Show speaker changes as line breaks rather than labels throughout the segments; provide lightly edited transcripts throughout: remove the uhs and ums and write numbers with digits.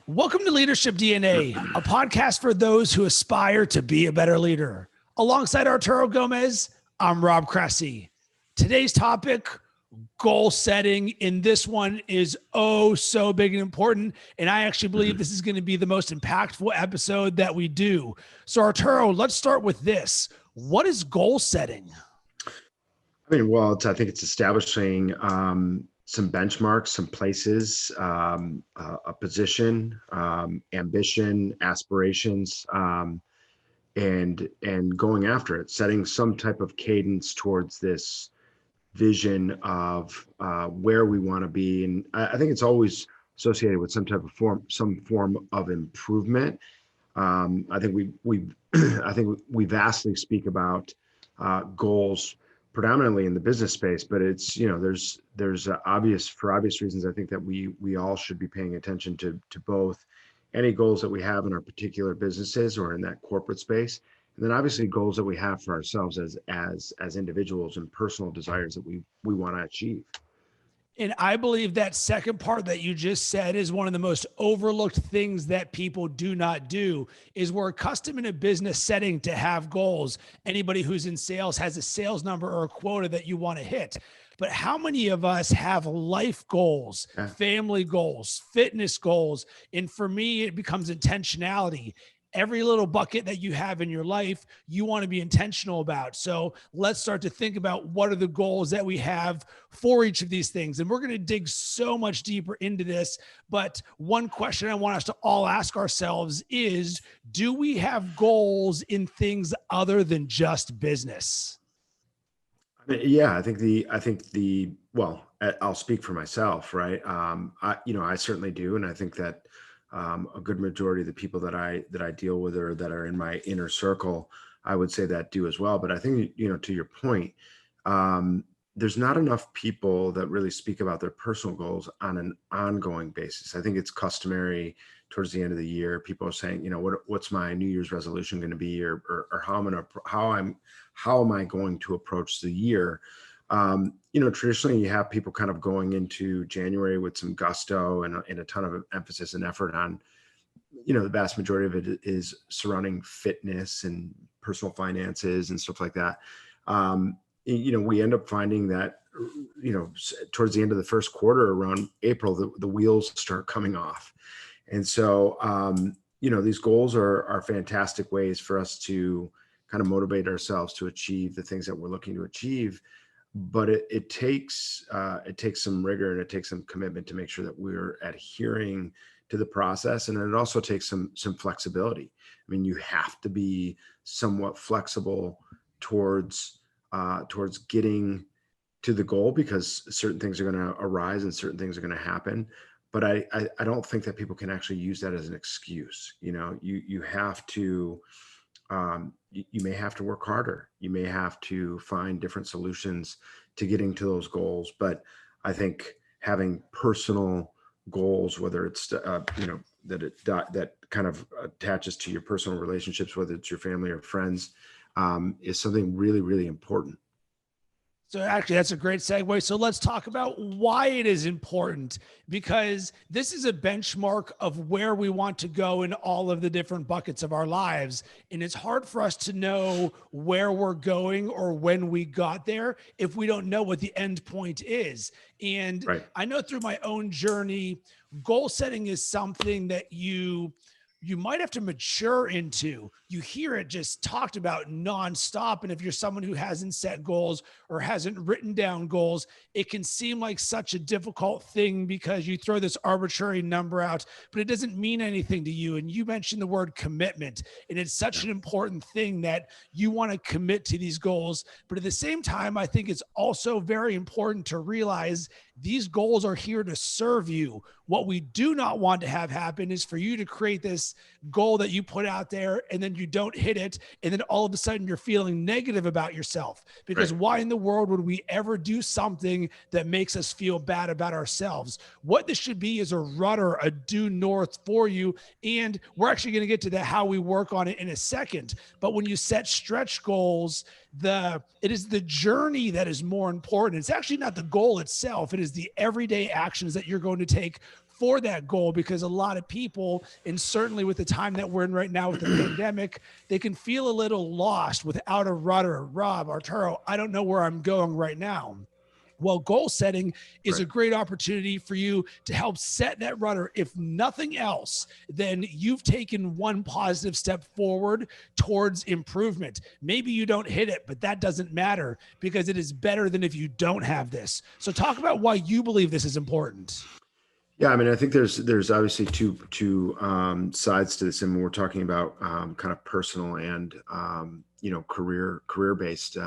Welcome to Leadership DNA, a podcast for those who aspire to be a better leader. Alongside Arturo Gomez, I'm Rob Cressy. Today's topic, goal setting, and this one is so big and important. And I actually believe this is going to be the most impactful episode that we do. So Arturo, let's start with this. What is goal setting?
I think it's establishing some benchmarks, some places, a position, ambition, aspirations, and going after it, setting some type of cadence towards this vision of where we want to be. And I think it's always associated with some form of improvement. I think we vastly speak about goals predominantly in the business space, but it's, there's for obvious reasons, I think that we all should be paying attention to both any goals that we have in our particular businesses or in that corporate space, and then obviously goals that we have for ourselves as individuals and personal desires that we want to achieve.
And I believe that second part that you just said is one of the most overlooked things that people do not do. Is we're accustomed in a business setting to have goals. Anybody who's in sales has a sales number or a quota that you want to hit. But how many of us have life goals, family goals, fitness goals? And for me, it becomes intentionality. Every little bucket that you have in your life, you want to be intentional about. So let's start to think about what are the goals that we have for each of these things. And we're going to dig so much deeper into this. But one question I want us to all ask ourselves is, do we have goals in things other than just business?
Yeah, I'll speak for myself, right? I certainly do. And I think that a good majority of the people that I deal with or that are in my inner circle, I would say that do as well. But I think, to your point, there's not enough people that really speak about their personal goals on an ongoing basis. I think it's customary towards the end of the year. People are saying, what's my New Year's resolution going to be, or how am I going to approach the year? Traditionally you have people kind of going into January with some gusto and a ton of emphasis and effort on, the vast majority of it is surrounding fitness and personal finances and stuff like that. We end up finding that, towards the end of the first quarter, around April, the wheels start coming off. And so, these goals are fantastic ways for us to kind of motivate ourselves to achieve the things that we're looking to achieve. But it takes some rigor and it takes some commitment to make sure that we're adhering to the process. And it also takes some flexibility. I mean, you have to be somewhat flexible towards getting to the goal, because certain things are going to arise and certain things are going to happen. But I don't think that people can actually use that as an excuse. You have to, you may have to work harder. You may have to find different solutions to getting to those goals. But I think having personal goals, whether it's, that kind of attaches to your personal relationships, whether it's your family or friends, is something really, really important.
So actually, that's a great segue. So let's talk about why it is important, because this is a benchmark of where we want to go in all of the different buckets of our lives. And it's hard for us to know where we're going or when we got there if we don't know what the end point is. And right. I know through my own journey, goal setting is something that you might have to mature into. You hear it just talked about nonstop. And if you're someone who hasn't set goals or hasn't written down goals, it can seem like such a difficult thing because you throw this arbitrary number out, but it doesn't mean anything to you. And you mentioned the word commitment, and it's such an important thing that you want to commit to these goals. But at the same time, I think it's also very important to realize these goals are here to serve you. What we do not want to have happen is for you to create this goal that you put out there and then you don't hit it. And then all of a sudden you're feeling negative about yourself, because right. Why in the world would we ever do something that makes us feel bad about ourselves? What this should be is a rudder, a due north for you. And we're actually going to get to that, how we work on it in a second. But when you set stretch goals, it is the journey that is more important. It's actually not the goal itself. It is the everyday actions that you're going to take for that goal, because a lot of people, and certainly with the time that we're in right now with the pandemic, they can feel a little lost without a rudder. Rob, Arturo, I don't know where I'm going right now. Well, goal setting is a great opportunity for you to help set that rudder. If nothing else, then you've taken one positive step forward towards improvement. Maybe you don't hit it, but that doesn't matter, because it is better than if you don't have this. So talk about why you believe this is important.
Yeah, I mean, I think there's obviously two sides to this, and we're talking about kind of personal and career based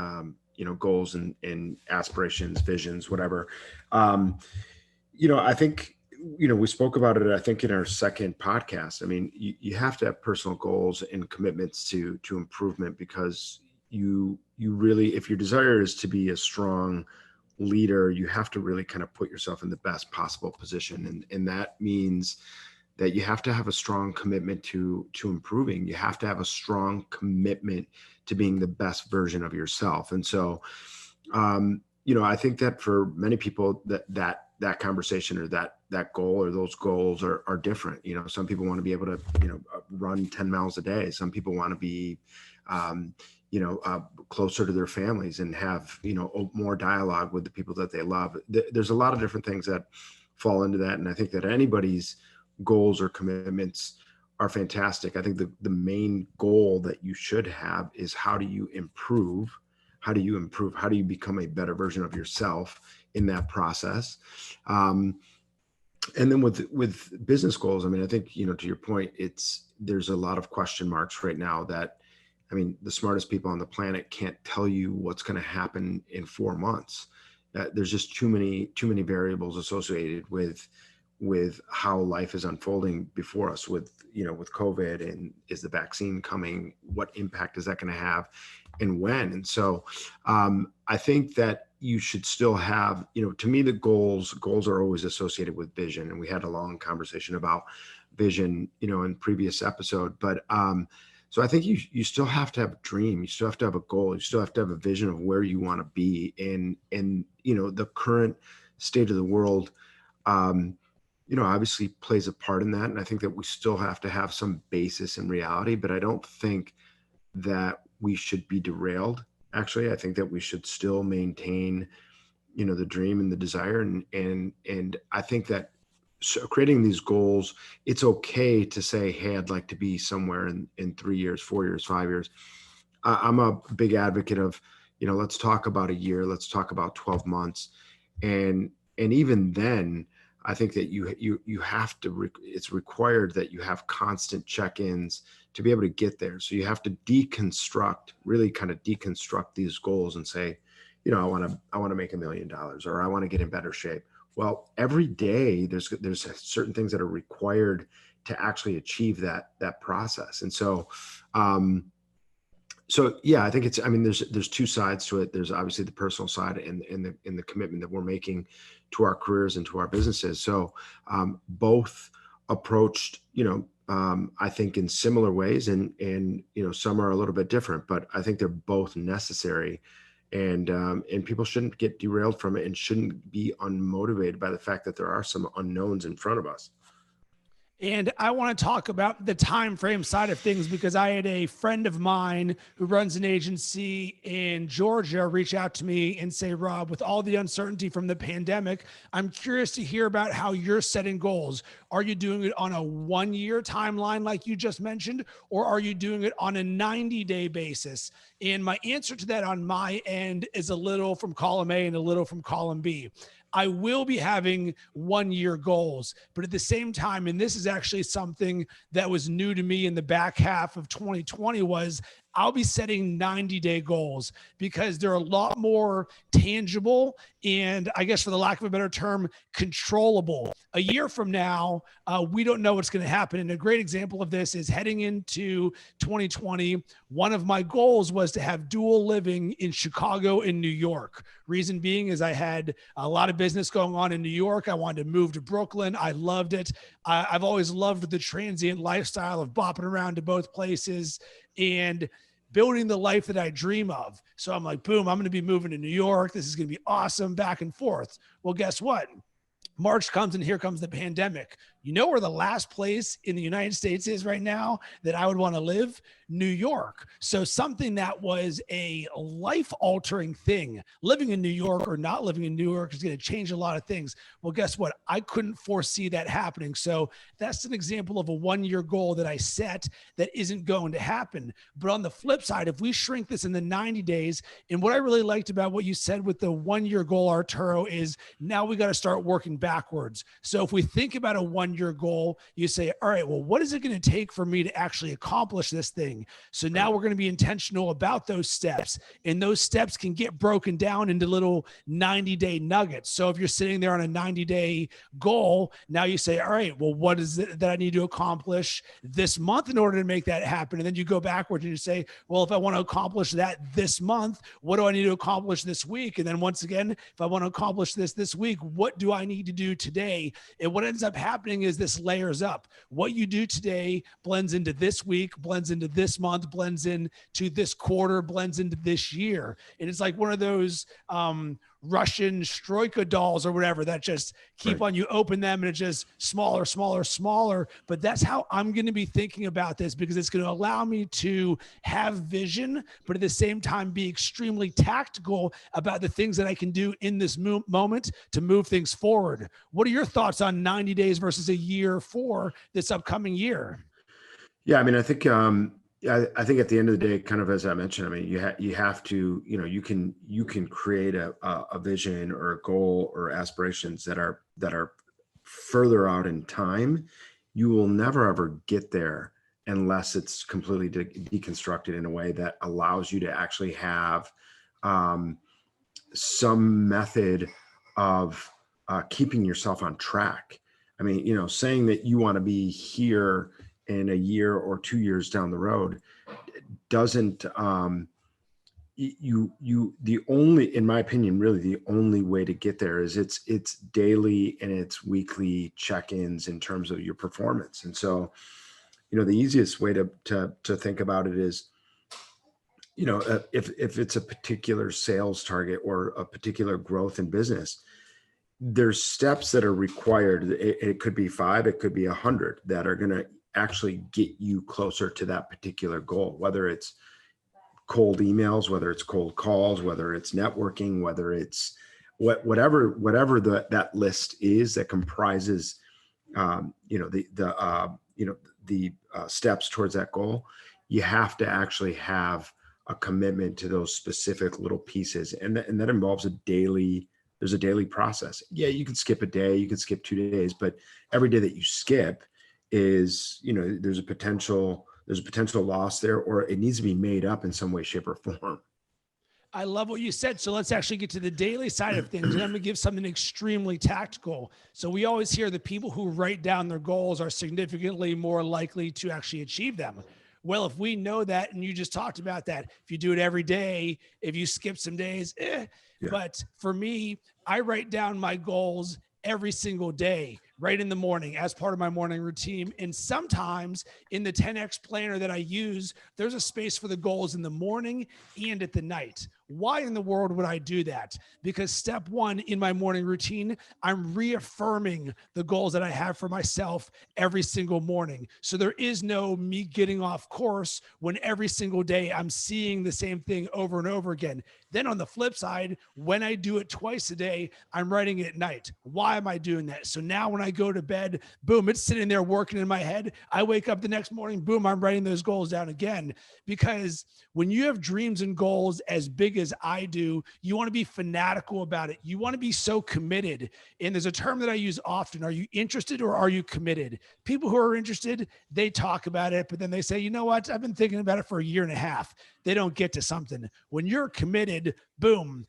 goals and aspirations, visions, whatever. I think we spoke about it, I think, in our second podcast. I mean, you have to have personal goals and commitments to improvement, because you really, if your desire is to be a strong leader, you have to really kind of put yourself in the best possible position. And that means that you have to have a strong commitment to improving. You have to have a strong commitment to being the best version of yourself. And so, I think that for many people that conversation or that goal or those goals are different. Some people want to be able to, run 10 miles a day. Some people want to be, closer to their families and have, more dialogue with the people that they love. There's a lot of different things that fall into that. And I think that anybody's goals or commitments are fantastic. I think the main goal that you should have is, how do you improve? How do you become a better version of yourself in that process? And then with business goals, I mean, I think, to your point, there's a lot of question marks right now that, I mean, the smartest people on the planet can't tell you what's going to happen in 4 months. There's just too many variables associated with how life is unfolding before us, with COVID, and is the vaccine coming? What impact is that going to have, and when? And so I think that you should still have, to me, the goals are always associated with vision. And we had a long conversation about vision, in previous episode, but so I think you still have to have a dream. You still have to have a goal. You still have to have a vision of where you want to be in the current state of the world. Obviously plays a part in that. And I think that we still have to have some basis in reality, but I don't think that we should be derailed. Actually, I think that we should still maintain, the dream and the desire. And I think that, so creating these goals, it's okay to say, hey, I'd like to be somewhere in 3 years, 4 years, 5 years. I'm a big advocate of, let's talk about a year, let's talk about 12 months. And even then, I think that you have to, it's required that you have constant check-ins to be able to get there. So you have to really kind of deconstruct these goals and say, I want to make $1 million, or I want to get in better shape. Well, every day there's certain things that are required to actually achieve that process. And so, yeah, I think there's two sides to it. There's obviously the personal side and the commitment that we're making to our careers and to our businesses. So both approached, I think, in similar ways, and some are a little bit different, but I think they're both necessary. And people shouldn't get derailed from it, and shouldn't be unmotivated by the fact that there are some unknowns in front of us.
And I want to talk about the time frame side of things, because I had a friend of mine who runs an agency in Georgia reach out to me and say, Rob, with all the uncertainty from the pandemic, I'm curious to hear about how you're setting goals. Are you doing it on a 1-year timeline like you just mentioned, or are you doing it on a 90-day basis? And my answer to that on my end is a little from column A and a little from column B. I will be having 1-year goals, but at the same time, and this is actually something that was new to me in the back half of 2020, was I'll be setting 90-day goals, because they're a lot more tangible and, I guess for the lack of a better term, controllable. A year from now, we don't know what's going to happen. And a great example of this is heading into 2020. One of my goals was to have dual living in Chicago and New York. Reason being is I had a lot of business going on in New York. I wanted to move to Brooklyn. I loved it. I've always loved the transient lifestyle of bopping around to both places and building the life that I dream of. So I'm like, boom, I'm going to be moving to New York. This is going to be awesome, back and forth. Well, guess what? March comes and here comes the pandemic. You know where the last place in the United States is right now that I would want to live? New York. So something that was a life-altering thing, living in New York or not living in New York, is going to change a lot of things. Well, guess what? I couldn't foresee that happening. So that's an example of a one-year goal that I set that isn't going to happen. But on the flip side, if we shrink this in the 90 days, and what I really liked about what you said with the one-year goal, Arturo, is now we got to start working backwards. So if we think about a one-year goal, you say, all right, well, what is it going to take for me to actually accomplish this thing? So now we're going to be intentional about those steps, and those steps can get broken down into little 90-day nuggets. So if you're sitting there on a 90-day goal, now you say, all right, well, what is it that I need to accomplish this month in order to make that happen? And then you go backwards and you say, well, if I want to accomplish that this month, what do I need to accomplish this week? And then once again, if I want to accomplish this week, what do I need to do today? And what ends up happening is this layers up. What you do today blends into this week, blends into this month, blends into this quarter, blends into this year. And it's like one of those Russian Stroika dolls or whatever that just keep on, you open them and it's just smaller, smaller, smaller. But that's how I'm going to be thinking about this, because it's going to allow me to have vision, but at the same time be extremely tactical about the things that I can do in this moment to move things forward. What are your thoughts on 90 days versus a year for this upcoming year?
Yeah, I mean, I think I think at the end of the day, kind of as I mentioned, I mean, you have to, you can create a vision or a goal or aspirations that are further out in time. You will never ever get there unless it's completely deconstructed in a way that allows you to actually have some method of keeping yourself on track. I mean, saying that you want to be here in a year or 2 years down the road doesn't, the only, in my opinion, really the only way to get there is it's daily and it's weekly check-ins in terms of your performance. And so, the easiest way to think about it is, if it's a particular sales target or a particular growth in business, there's steps that are required. It could be 5, it could be 100 that are going to actually get you closer to that particular goal, whether it's cold emails, whether it's cold calls, whether it's networking, whether it's whatever that list is that comprises the steps towards that goal. You have to actually have a commitment to those specific little pieces, and that involves there's a daily process. Yeah, you can skip a day, you can skip 2 days, but every day that you skip is, there's a potential loss there, or it needs to be made up in some way, shape, or form.
I love what you said. So let's actually get to the daily side of things. And I'm going to give something extremely tactical. So we always hear the people who write down their goals are significantly more likely to actually achieve them. Well, if we know that, and you just talked about that, if you do it every day, if you skip some days, Yeah. But for me, I write down my goals every single day, right in the morning as part of my morning routine. And sometimes in the 10X planner that I use, there's a space for the goals in the morning and at the night. Why in the world would I do that? Because step one in my morning routine, I'm reaffirming the goals that I have for myself every single morning. So there is no me getting off course when every single day I'm seeing the same thing over and over again. Then on the flip side, when I do it twice a day, I'm writing it at night. Why am I doing that? So now when I go to bed, boom, it's sitting there working in my head. I wake up the next morning, boom, I'm writing those goals down again. Because when you have dreams and goals as big as I do, you want to be fanatical about it. You want to be so committed. And there's a term that I use often. Are you interested or are you committed? People who are interested, they talk about it, but then they say, you know what? I've been thinking about it for a year and a half. They don't get to something. When you're committed, boom,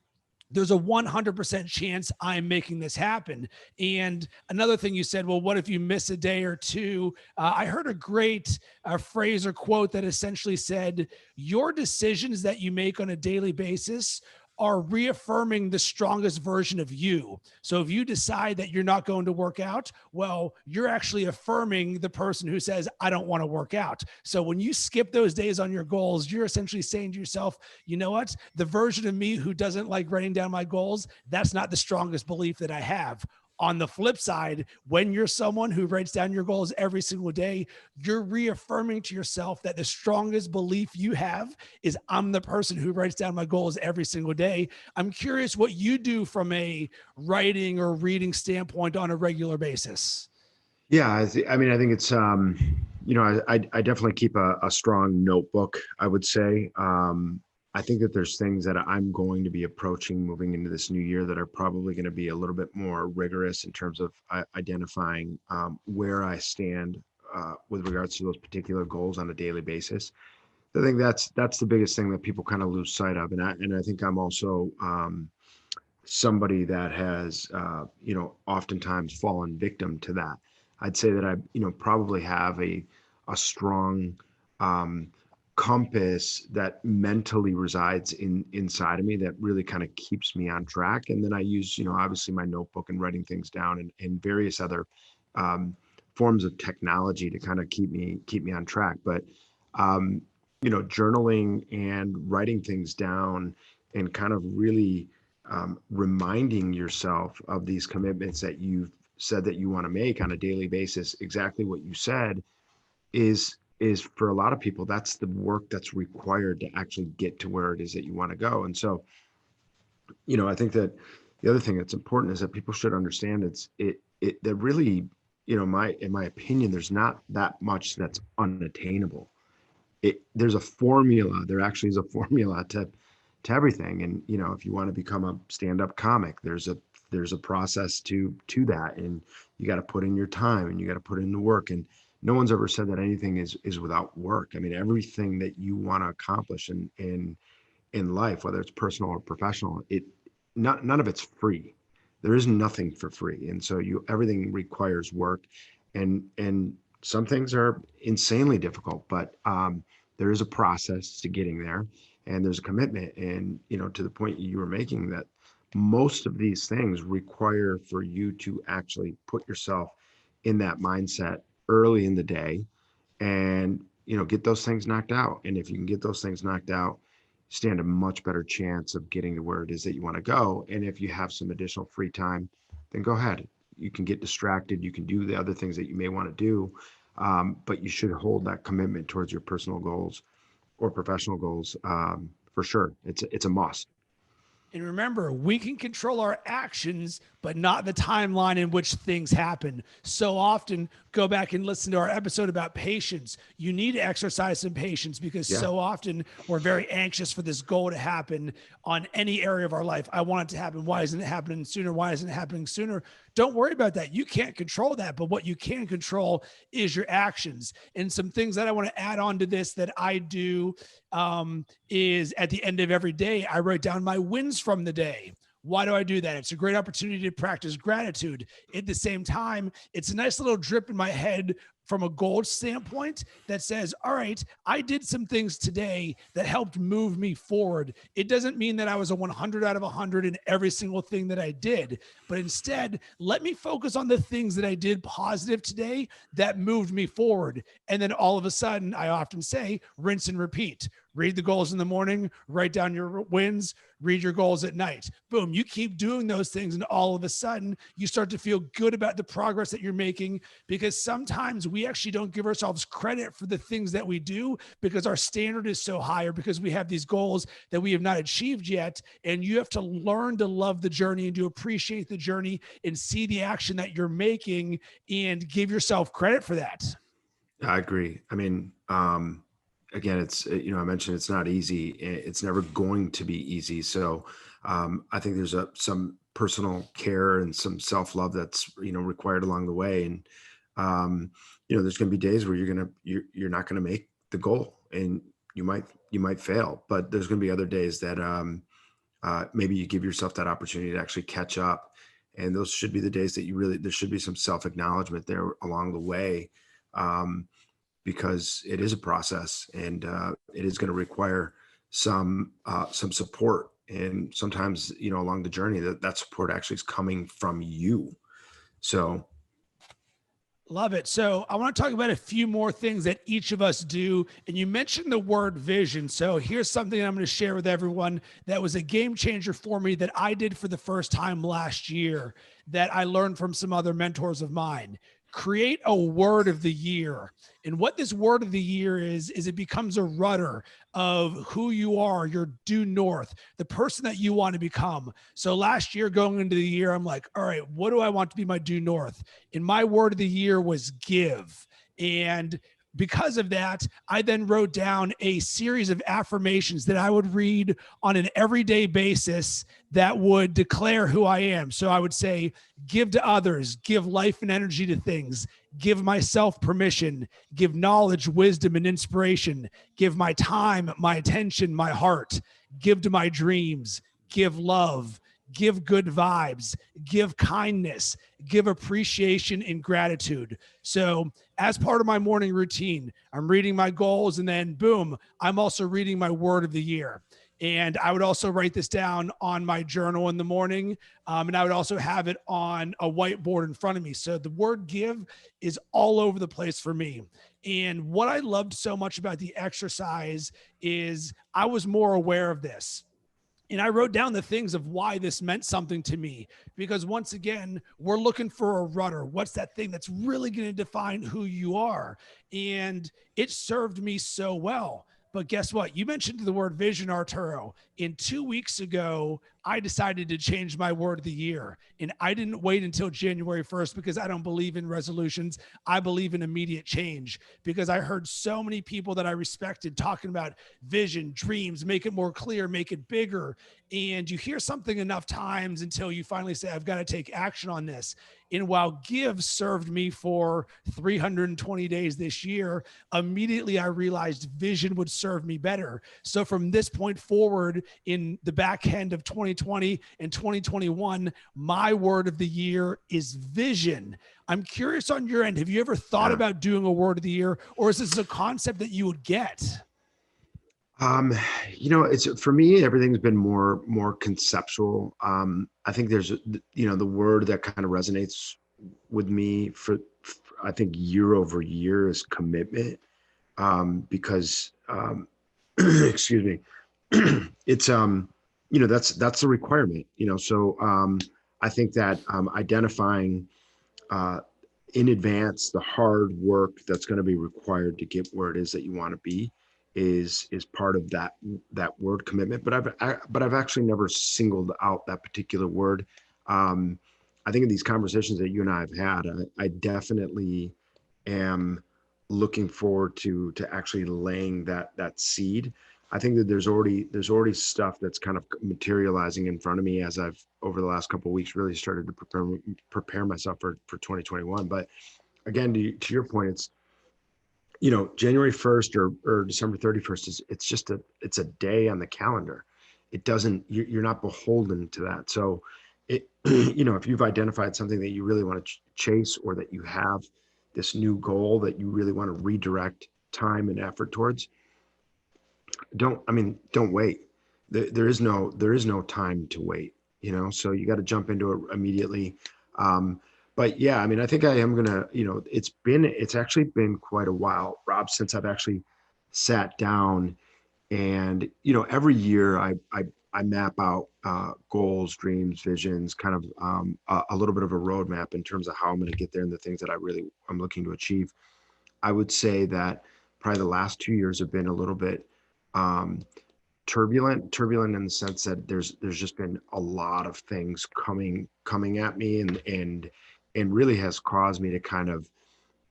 there's a 100% chance I'm making this happen. And another thing you said, well, what if you miss a day or two? I heard a great phrase or quote that essentially said, your decisions that you make on a daily basis are reaffirming the strongest version of you. So if you decide that you're not going to work out, well, you're actually affirming the person who says, I don't want to work out. So when you skip those days on your goals, you're essentially saying to yourself, you know what? The version of me who doesn't like writing down my goals, that's not the strongest belief that I have. On the flip side, when you're someone who writes down your goals every single day, you're reaffirming to yourself that the strongest belief you have is I'm the person who writes down my goals every single day. I'm curious what you do from a writing or reading standpoint on a regular basis.
Yeah, I mean, I think it's I definitely keep a strong notebook, I would say. I think that there's things that I'm going to be approaching moving into this new year that are probably going to be a little bit more rigorous in terms of identifying where I stand with regards to those particular goals on a daily basis. I think that's the biggest thing that people kind of lose sight of, and I think I'm also somebody that has oftentimes fallen victim to that. I'd say that I probably have a strong um, compass that mentally resides inside of me that really kind of keeps me on track. And then I use obviously my notebook and writing things down and various other um, forms of technology to kind of keep me on track. But journaling and writing things down and kind of really reminding yourself of these commitments that you've said that you want to make on a daily basis, exactly what you said is for a lot of people, that's the work that's required to actually get to where it is that you want to go. And so, I think that the other thing that's important is that people should understand that really, in my opinion, there's not that much that's unattainable. There's a formula. There actually is a formula to everything. And if you want to become a stand-up comic, there's a process to that, and you got to put in your time and you got to put in the work. And no one's ever said that anything is without work. I mean, everything that you want to accomplish in life, whether it's personal or professional, none of it's free. There is nothing for free, and so everything requires work, and some things are insanely difficult, but there is a process to getting there, and there's a commitment. And to the point you were making, that most of these things require for you to actually put yourself in that mindset early in the day and get those things knocked out. And if you can get those things knocked out, stand a much better chance of getting to where it is that you want to go. And if you have some additional free time, then go ahead. You can get distracted, you can do the other things that you may want to do, but you should hold that commitment towards your personal goals or professional goals. For sure, it's a must.
And remember, we can control our actions, but not the timeline in which things happen. So often, go back and listen to our episode about patience. You need to exercise some patience because
Yeah.
so often we're very anxious for this goal to happen on any area of our life. I want it to happen. Why isn't it happening sooner? Why isn't it happening sooner? Don't worry about that. You can't control that, but what you can control is your actions. And some things that I want to add on to this that I do is at the end of every day, I write down my wins from the day. Why do I do that? It's a great opportunity to practice gratitude. At the same time, it's a nice little drip in my head from a goal standpoint that says, all right, I did some things today that helped move me forward. It doesn't mean that I was a 100 out of 100 in every single thing that I did, but instead, let me focus on the things that I did positive today that moved me forward. And then all of a sudden, I often say, rinse and repeat. Read the goals in the morning, write down your wins, read your goals at night. Boom, you keep doing those things, and all of a sudden, you start to feel good about the progress that you're making, because sometimes we actually don't give ourselves credit for the things that we do because our standard is so high, or because we have these goals that we have not achieved yet. And you have to learn to love the journey and to appreciate the journey and see the action that you're making and give yourself credit for that.
I agree. I mean, again, it's, I mentioned it's not easy. It's never going to be easy. So I think there's some personal care and some self-love that's, required along the way. And, there's going to be days where you're not going to make the goal, and you might fail, but there's going to be other days that maybe you give yourself that opportunity to actually catch up. And those should be the days that there should be some self-acknowledgement there along the way. Because it is a process, and it is going to require some support. And sometimes, along the journey, that support actually is coming from you. So
Love it. So I want to talk about a few more things that each of us do. And you mentioned the word vision. So here's something I'm going to share with everyone that was a game changer for me that I did for the first time last year that I learned from some other mentors of mine. Create a word of the year. And what this word of the year is it becomes a rudder of who you are, your due north, the person that you want to become. So last year going into the year, I'm like, all right, what do I want to be my due north? And my word of the year was give. And because of that, I then wrote down a series of affirmations that I would read on an everyday basis that would declare who I am. So I would say, give to others, give life and energy to things, give myself permission, give knowledge, wisdom, and inspiration, give my time, my attention, my heart, give to my dreams, give love, give good vibes, give kindness, give appreciation and gratitude. So, as part of my morning routine, I'm reading my goals, and then boom, I'm also reading my word of the year. And I would also write this down on my journal in the morning. And I would also have it on a whiteboard in front of me. So the word give is all over the place for me. And what I loved so much about the exercise is I was more aware of this. And I wrote down the things of why this meant something to me. Because once again, we're looking for a rudder. What's that thing that's really going to define who you are? And it served me so well. But guess what? You mentioned the word vision, Arturo. In 2 weeks ago, I decided to change my word of the year. And I didn't wait until January 1st because I don't believe in resolutions. I believe in immediate change because I heard so many people that I respected talking about vision, dreams, make it more clear, make it bigger. And you hear something enough times until you finally say, I've got to take action on this. And while give served me for 320 days this year, immediately I realized vision would serve me better. So from this point forward, in the back end of 2020 and 2021, my word of the year is vision. I'm curious on your end. Have you ever thought about doing a word of the year, or is this a concept that you would get?
Um, it's for me, everything's been more conceptual. I think there's, the word that kind of resonates with me I think year over year is commitment. Because, excuse me, it's, that's the requirement, so, I think that, identifying, uh, in advance the hard work that's going to be required to get where it is that you want to be is part of that word commitment. But I've actually never singled out that particular word. um I think in these conversations that you and I have had, I definitely am looking forward to actually laying that seed. I think that there's already stuff that's kind of materializing in front of me as I've over the last couple of weeks really started to prepare myself for 2021. But again, to your point, it's, January 1st or December 31st it's a day on the calendar. It doesn't, you're not beholden to that. So if you've identified something that you really want to chase, or that you have this new goal that you really want to redirect time and effort towards, don't wait. There is no time to wait, so you got to jump into it immediately. But yeah, I think I am gonna, it's actually been quite a while, Rob, since I've actually sat down and, every year I map out, goals, dreams, visions, kind of, a little bit of a roadmap in terms of how I'm going to get there and the things that I'm looking to achieve. I would say that probably the last 2 years have been a little bit, um, turbulent in the sense that there's just been a lot of things coming at me, and really has caused me to kind of,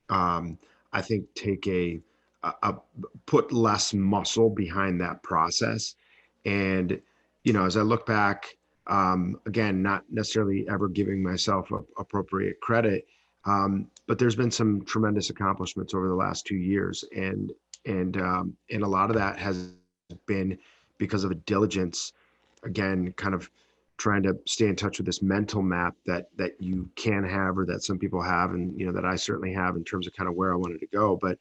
I think, take a put less muscle behind that process. And, as I look back, again, not necessarily ever giving myself appropriate credit, but there's been some tremendous accomplishments over the last 2 years. And a lot of that has been because of a diligence, again, kind of trying to stay in touch with this mental map that you can have, or that some people have, and that I certainly have, in terms of kind of where I wanted to go. But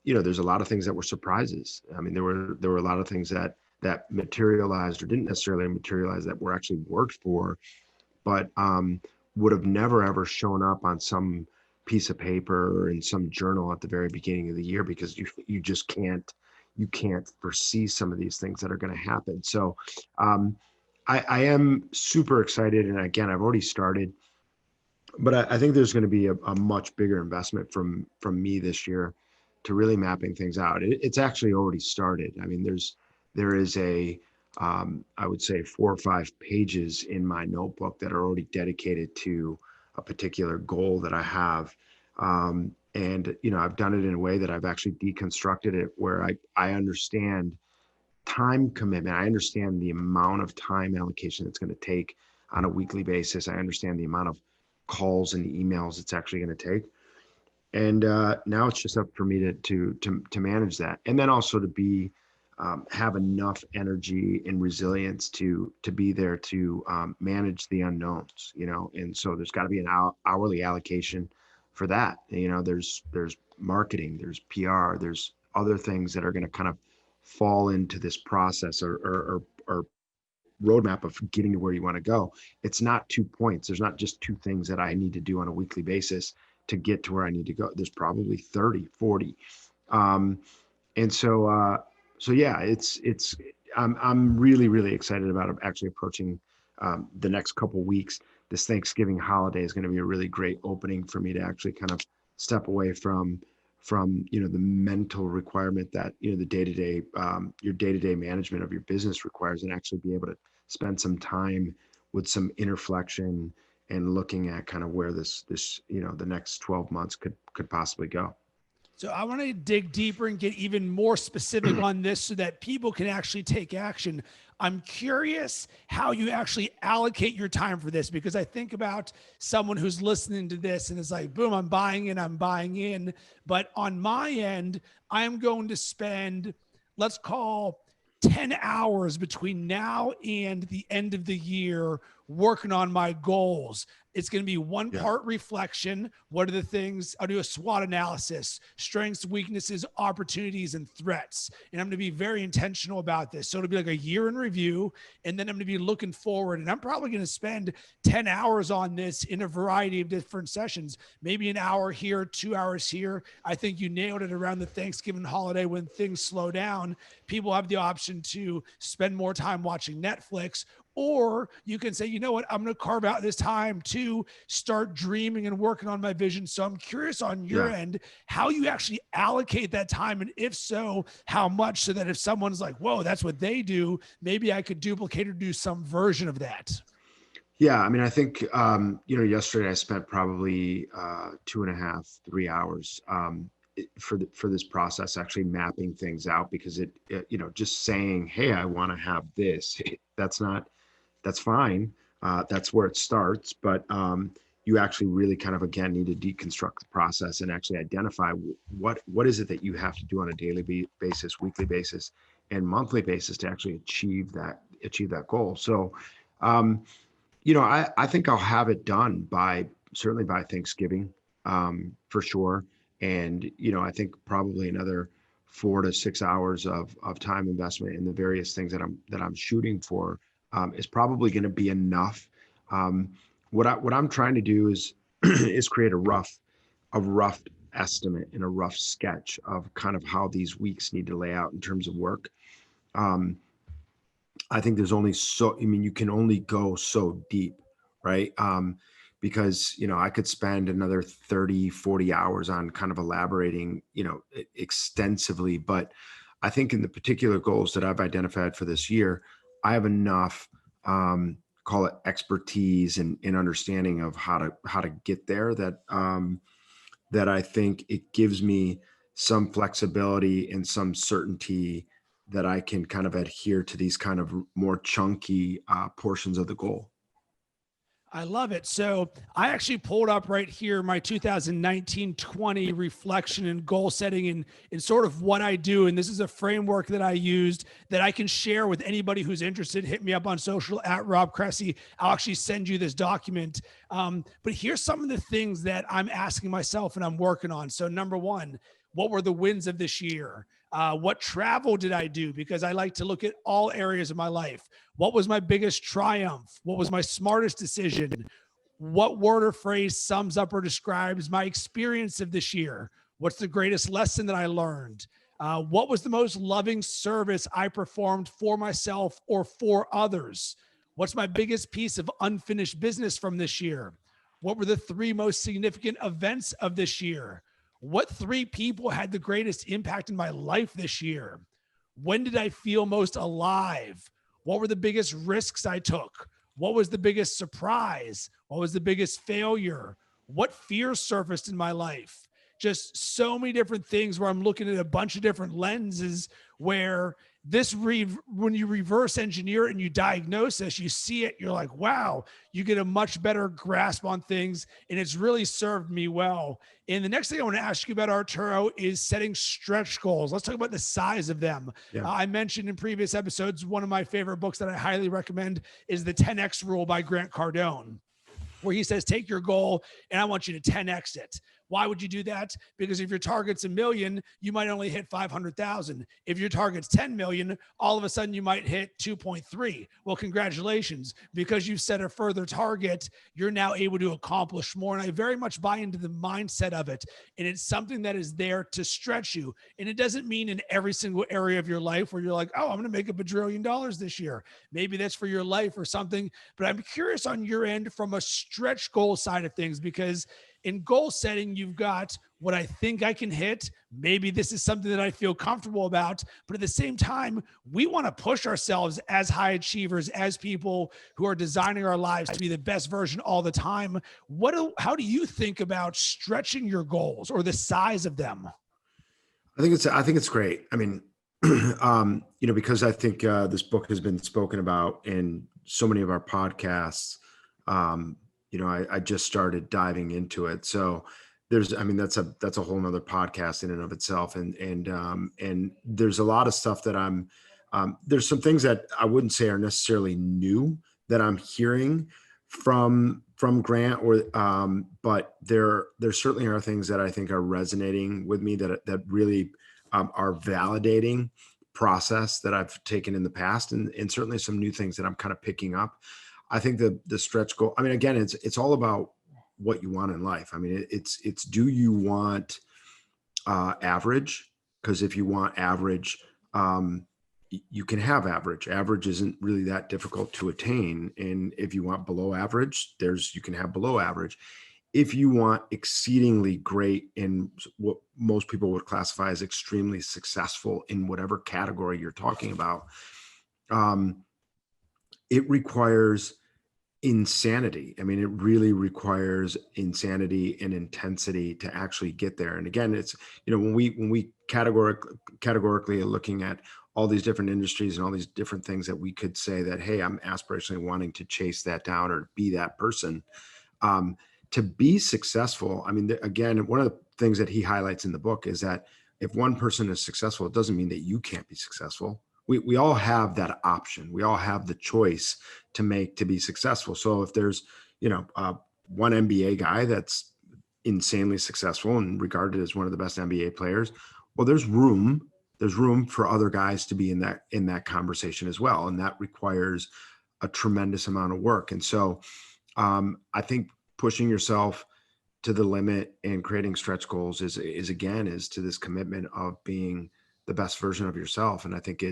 there's a lot of things that were surprises. There were a lot of things that materialized or didn't necessarily materialize, that were actually worked for, but would have never ever shown up on some piece of paper or in some journal at the very beginning of the year, because you just can't foresee some of these things that are going to happen. So I am super excited. And again, I've already started, but I think there's going to be a much bigger investment from me this year to really mapping things out. It's actually already started. I mean, there is I would say 4 or 5 pages in my notebook that are already dedicated to a particular goal that I have. And, I've done it in a way that I've actually deconstructed it where I understand time commitment. I understand the amount of time allocation it's going to take on a weekly basis. I understand the amount of calls and emails it's actually going to take. And now it's just up for me to manage that, and then also to be have enough energy and resilience to be there to manage the unknowns, And so there's got to be an hourly allocation for that. There's marketing, there's PR, there's other things that are going to kind of fall into this process or roadmap of getting to where you want to go. It's not 2 points. There's not just 2 things that I need to do on a weekly basis to get to where I need to go. There's probably 30, 40. And so yeah, I'm really, really excited about actually approaching the next couple weeks. This Thanksgiving holiday is going to be a really great opening for me to actually kind of step away from the mental requirement that the day-to-day your day-to-day management of your business requires, and actually be able to spend some time with some inner flexion and looking at kind of where this the next 12 months could possibly go.
So I want to dig deeper and get even more specific on this so that people can actually take action. I'm curious how you actually allocate your time for this, because I think about someone who's listening to this and is like, boom, I'm buying in. But on my end, I'm going to spend, let's call 10 hours between now and the end of the year working on my goals. It's going to be one part reflection. What are the things? I'll do a SWOT analysis, strengths, weaknesses, opportunities, and threats. And I'm going to be very intentional about this. So it'll be like a year in review. And then I'm going to be looking forward. And I'm probably going to spend 10 hours on this in a variety of different sessions, maybe an hour here, 2 hours here. I think you nailed it around the Thanksgiving holiday when things slow down. People have the option to spend more time watching Netflix, or you can say, you know what, I'm going to carve out this time to start dreaming and working on my vision. So I'm curious on your end, how you actually allocate that time. And if so, how much, so that if someone's like, whoa, that's what they do, maybe I could duplicate or do some version of that.
Yeah. I mean, I think, yesterday I spent probably 2.5, 3 hours for this process, actually mapping things out, because it just saying, hey, I want to have this, that's fine. That's where it starts. But you actually really kind of, again, need to deconstruct the process and actually identify what is it that you have to do on a daily basis, weekly basis, and monthly basis to actually achieve that goal. So, I think I'll have it done certainly by Thanksgiving, for sure. And, I think probably another 4 to 6 hours of time investment in the various things that I'm shooting for is probably going to be enough. What I'm trying to do is is create a rough estimate and a rough sketch of kind of how these weeks need to lay out in terms of work. I think there's only you can only go so deep, right? Because, I could spend another 30, 40 hours on kind of elaborating, extensively. But I think in the particular goals that I've identified for this year, I have enough, call it expertise and understanding of how to get there, that I think it gives me some flexibility and some certainty that I can kind of adhere to these kind of more chunky portions of the goal.
I love it. So I actually pulled up right here my 2019-20 reflection and goal setting and sort of what I do. And this is a framework that I used that I can share with anybody who's interested. Hit me up on social at Rob Cressy. I'll actually send you this document. But here's some of the things that I'm asking myself and I'm working on. So number one, what were the wins of this year? What travel did I do? Because I like to look at all areas of my life. What was my biggest triumph? What was my smartest decision? What word or phrase sums up or describes my experience of this year? What's the greatest lesson that I learned? What was the most loving service I performed for myself or for others? What's my biggest piece of unfinished business from this year? What were the three most significant events of this year? What three people had the greatest impact in my life this year? When did I feel most alive? What were the biggest risks I took? What was the biggest surprise? What was the biggest failure? What fears surfaced in my life? Just so many different things where I'm looking at a bunch of different lenses where when you reverse engineer it and you diagnose this, you see it, you're like, wow, you get a much better grasp on things, and it's really served me well. And the next thing I want to ask you about, Arturo, is setting stretch goals. Let's talk about the size of them.
Yeah.
I mentioned in previous episodes, one of my favorite books that I highly recommend is The 10X Rule by Grant Cardone, where he says, take your goal and I want you to 10X it. Why would you do that? Because if your target's 1 million, you might only hit 500,000. If your target's 10 million, all of a sudden you might hit 2.3. Well, congratulations, because you've set a further target, you're now able to accomplish more. And I very much buy into the mindset of it. And it's something that is there to stretch you. And it doesn't mean in every single area of your life where you're like, oh, I'm going to make $1 bajillion this year. Maybe that's for your life or something. But I'm curious on your end from a stretch goal side of things, because in goal setting, you've got what I think I can hit. Maybe this is something that I feel comfortable about, but at the same time, we want to push ourselves as high achievers, as people who are designing our lives to be the best version all the time. How do you think about stretching your goals or the size of them?
I think it's great. I mean, because I think this book has been spoken about in so many of our podcasts. I just started diving into it. So that's a whole nother podcast in and of itself. And there's a lot of stuff that there's some things that I wouldn't say are necessarily new that I'm hearing from Grant, but there certainly are things that I think are resonating with me that really are validating process that I've taken in the past, and certainly some new things that I'm kind of picking up. I think the stretch goal, I mean, again, it's all about what you want in life. I mean, it's do you want average? Because if you want average, you can have average. Average isn't really that difficult to attain. And if you want below average, you can have below average. If you want exceedingly great in what most people would classify as extremely successful in whatever category you're talking about, it requires insanity. I mean, it really requires insanity and intensity to actually get there. And again, it's, when we categorically are looking at all these different industries and all these different things that we could say that, hey, I'm aspirationally wanting to chase that down or be that person. To be successful, I mean, again, one of the things that he highlights in the book is that if one person is successful, it doesn't mean that you can't be successful. We all have that option. We all have the choice to make to be successful. So if there's, one NBA guy that's insanely successful and regarded as one of the best NBA players, well, there's room for other guys to be in that conversation as well. And that requires a tremendous amount of work. And so I think pushing yourself to the limit and creating stretch goals is to this commitment of being the best version of yourself. And I think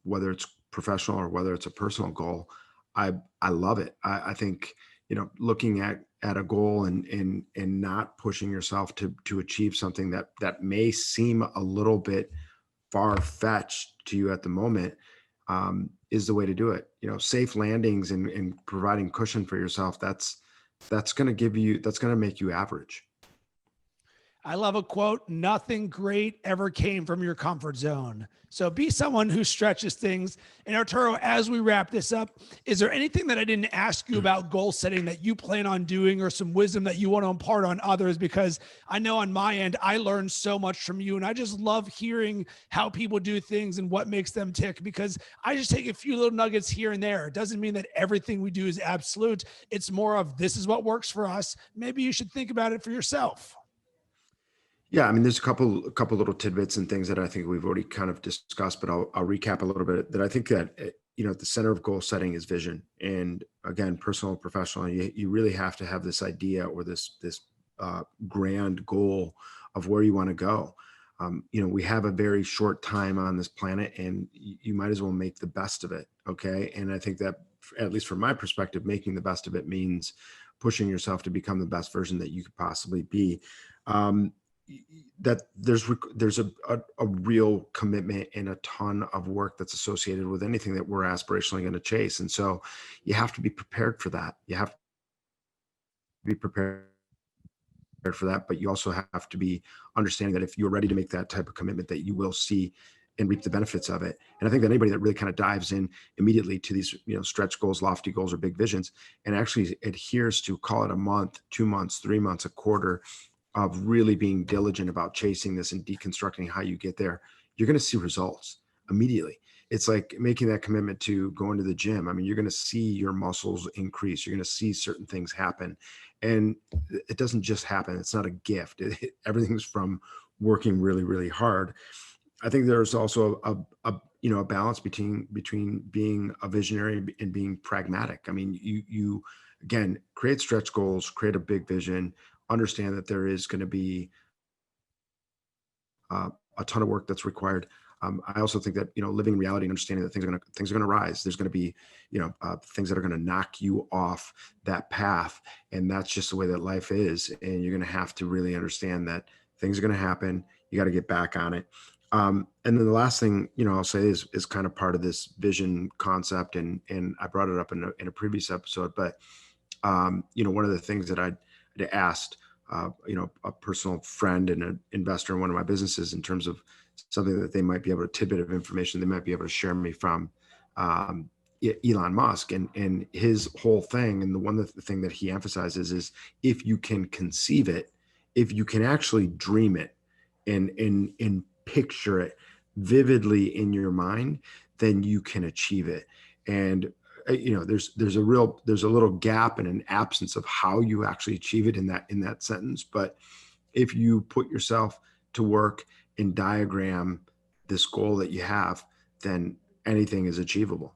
whether it's professional or whether it's a personal goal, I love it. I think, looking at a goal and not pushing yourself to achieve something that may seem a little bit far-fetched to you at the moment, is the way to do it. Safe landings and providing cushion for yourself. That's going to make you average.
I love a quote: nothing great ever came from your comfort zone. So be someone who stretches things. And Arturo, as we wrap this up, is there anything that I didn't ask you about goal setting that you plan on doing, or some wisdom that you want to impart on others? Because I know on my end, I learned so much from you, and I just love hearing how people do things and what makes them tick, because I just take a few little nuggets here and there. It doesn't mean that everything we do is absolute. It's more of, this is what works for us. Maybe you should think about it for yourself.
Yeah, I mean, there's a couple little tidbits and things that I think we've already kind of discussed, but I'll recap a little bit. That I think that at the center of goal setting is vision. And again, personal and professional, you really have to have this idea or this grand goal of where you want to go. We have a very short time on this planet, and you might as well make the best of it. Okay. And I think that, at least from my perspective, making the best of it means pushing yourself to become the best version that you could possibly be. That there's a real commitment and a ton of work that's associated with anything that we're aspirationally going to chase. And so you have to be prepared for that. You have to be prepared for that, but you also have to be understanding that if you're ready to make that type of commitment, that you will see and reap the benefits of it. And I think that anybody that really kind of dives in immediately to these, stretch goals, lofty goals, or big visions, and actually adheres to, call it a month, 2 months, 3 months, a quarter of really being diligent about chasing this and deconstructing how you get there, you're going to see results immediately. It's like making that commitment to going to the gym. I mean, you're going to see your muscles increase. You're going to see certain things happen. And it doesn't just happen. It's not a gift. Everything's from working really, really hard. I think there's also a balance between being a visionary and being pragmatic. I mean, you again, create stretch goals, create a big vision, understand that there is going to be a ton of work that's required. I also think that, living in reality and understanding that things are going to rise. There's going to be, things that are going to knock you off that path. And that's just the way that life is. And you're going to have to really understand that things are going to happen. You got to get back on it. And then the last thing, I'll say is kind of part of this vision concept. And I brought it up in a previous episode, but, one of the things that I'd asked, a personal friend and an investor in one of my businesses in terms of something that they might be able to, tidbit of information they might be able to share me from Elon Musk and his whole thing. And the thing that he emphasizes is, if you can conceive it, if you can actually dream it and picture it vividly in your mind, then you can achieve it. And there's a little gap and an absence of how you actually achieve it in that sentence. But if you put yourself to work and diagram this goal that you have, then anything is achievable.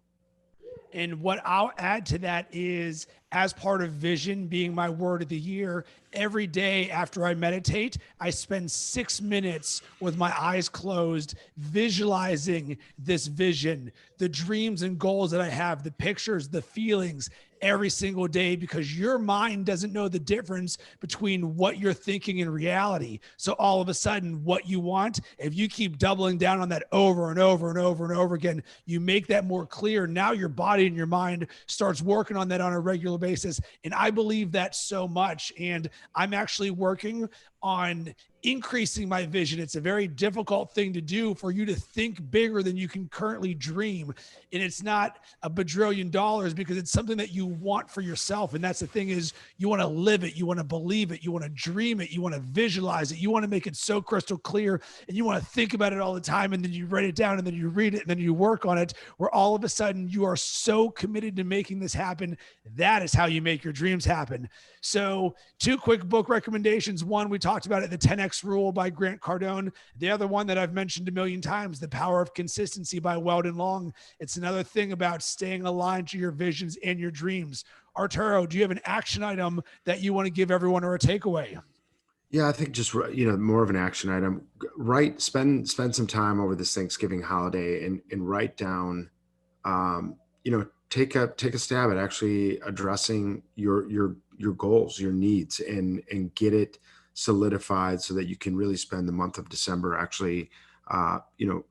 And what I'll add to that is, as part of vision being my word of the year, every day after I meditate, I spend 6 minutes with my eyes closed, visualizing this vision, the dreams and goals that I have, the pictures, the feelings, every single day, because your mind doesn't know the difference between what you're thinking and reality. So all of a sudden, what you want, if you keep doubling down on that over and over and over and over again, you make that more clear. Now your body and your mind starts working on that on a regular basis. And I believe that so much. And I'm actually working on increasing my vision. It's a very difficult thing to do, for you to think bigger than you can currently dream. And it's not a bajillion dollars, because it's something that you want for yourself. And that's the thing, is you want to live it. You want to believe it. You want to dream it. You want to visualize it. You want to make it so crystal clear, and you want to think about it all the time. And then you write it down, and then you read it, and then you work on it, where all of a sudden you are so committed to making this happen. That is how you make your dreams happen. So 2 quick book recommendations. One, we talked about it, The 10X Rule by Grant Cardone. The other one that I've mentioned a million times, The Power of Consistency by Weldon Long. It's another thing about staying aligned to your visions and your dreams. Arturo, do you have an action item that you want to give everyone, or a takeaway?
Yeah, I think just, more of an action item. Spend some time over this Thanksgiving holiday and write down, take a stab at actually addressing your goals, your needs, and get it solidified, so that you can really spend the month of December actually,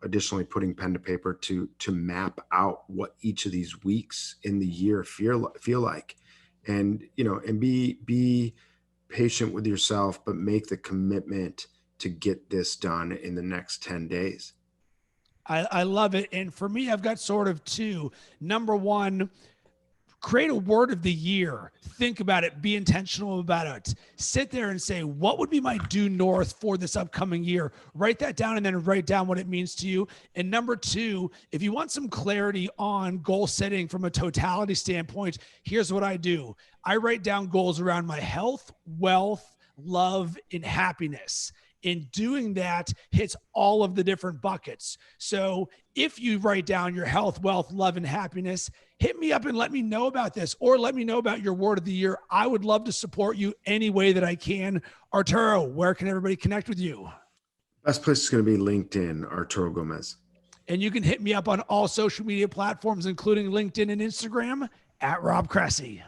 additionally putting pen to paper to map out what each of these weeks in the year feel like, and be patient with yourself, but make the commitment to get this done in the next 10 days.
I love it. And for me, I've got sort of 2. Number 1, create a word of the year. Think about it. Be intentional about it. Sit there and say, what would be my due north for this upcoming year? Write that down, and then write down what it means to you. And number 2, if you want some clarity on goal setting from a totality standpoint, here's what I do. I write down goals around my health, wealth, love, and happiness. in doing that hits all of the different buckets. So if you write down your health, wealth, love, and happiness, hit me up and let me know about this, or let me know about your word of the year. I would love to support you any way that I can. Arturo, where can everybody connect with you?
Best place is going to be LinkedIn, Arturo Gomez.
And you can hit me up on all social media platforms, including LinkedIn and Instagram, at Rob Cressy.